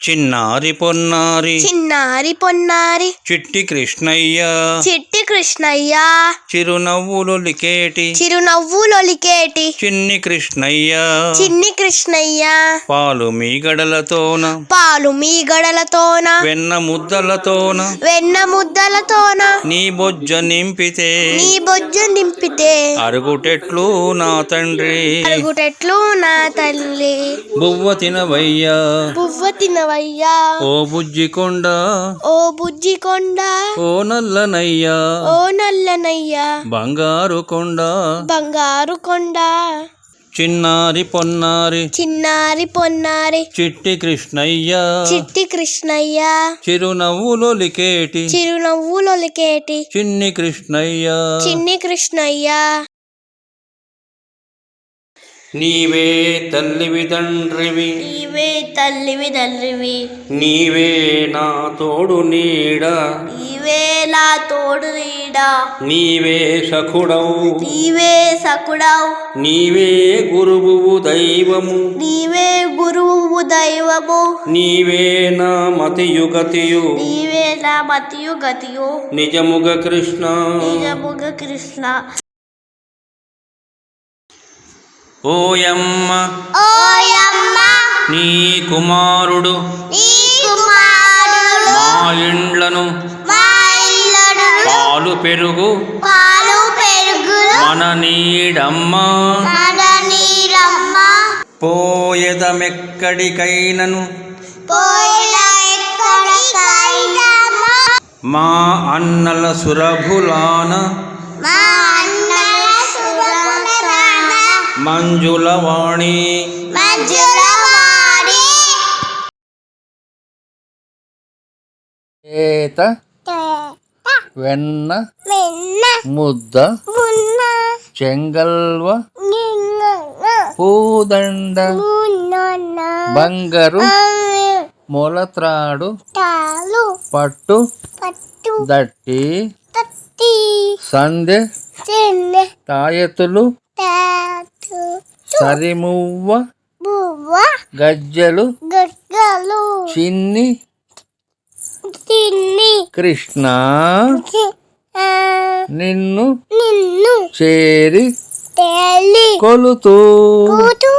చిన్నారి పొన్నారి చిన్నారి పొన్నారి చిట్టి కృష్ణయ్య చిట్టి కృష్ణయ్య చిరునవ్వులొలికేటి చిరునవ్వులొలికేటి చిన్ని కృష్ణయ్య చిన్ని కృష్ణయ్య పాలు మీగడలతోన పాలు మీగడలతోన వెన్న ముద్దలతోన వెన్న ముద్దలతోన నీ బొజ్జ నింపితే నీ బొజ్జు నింపితే అరుగుటెట్లు నా తండ్రి అరుగుటెట్లు నా తల్లి బువ్వ తినవయ్యా పువ్వ తినవయ్యా ఓ బుజ్జికొండ ఓ బుజ్జికొండ ఓ నల్లనయ్యా ఓ నల్లనయ్యా బంగారు కొండ బంగారు కొండ చిన్నారి పొన్నారి చిన్నారి పొన్నారి చిట్టి కృష్ణయ్య చిట్టి కృష్ణయ్య చిరునవ్వులొలికేటి చిరునవ్వులొలికేటి చిన్ని కృష్ణయ్య చిన్ని కృష్ణయ్య నీవే తల్లివి తండ్రివి నీవే తల్లివి తండ్రివి నీవే నా తోడు నీడ నీవే నా తోడు నీడ నీవే సఖుడవు నీవే సకుడవు నీవే గురువు దైవము నీవే గురువు దైవము నీవే నా మతియుగతియు నీవే నా మతియు గతియు నిజముగ కృష్ణ నిజముగ కృష్ణ ఓయమ్మ ఓయమ్మ నీ కుమారుడు నీ కుమారుడు మా ఇండ్లను మా ఇళ్ళను పాలు పెరుగు పాలు పెరుగులు మన నీడమ్మ మన నీరమ్మ పోయదమెక్కడికైనను పోయిన ఎక్కడికైనా మా అన్నల సురభులాన మా అన్నల సురభులాన మంజులవాణి మంజులవాణి ఏత వెన్న వెన్న ముద్ద మున్న చెంగల్వ గింగ పూదండ మున్న బంగారు మొలత్రాడు తాలు పట్టు పట్టు దట్టి తత్తి సందె చెన్నె తాయెత్తులు తాతు సరిమువ్వ బువ్వ గజ్జలు గట్టలు చిన్ని తిన్ని కృష్ణ నిన్ను నిన్ను చేరి తల్లి కొలుతూ కూతూ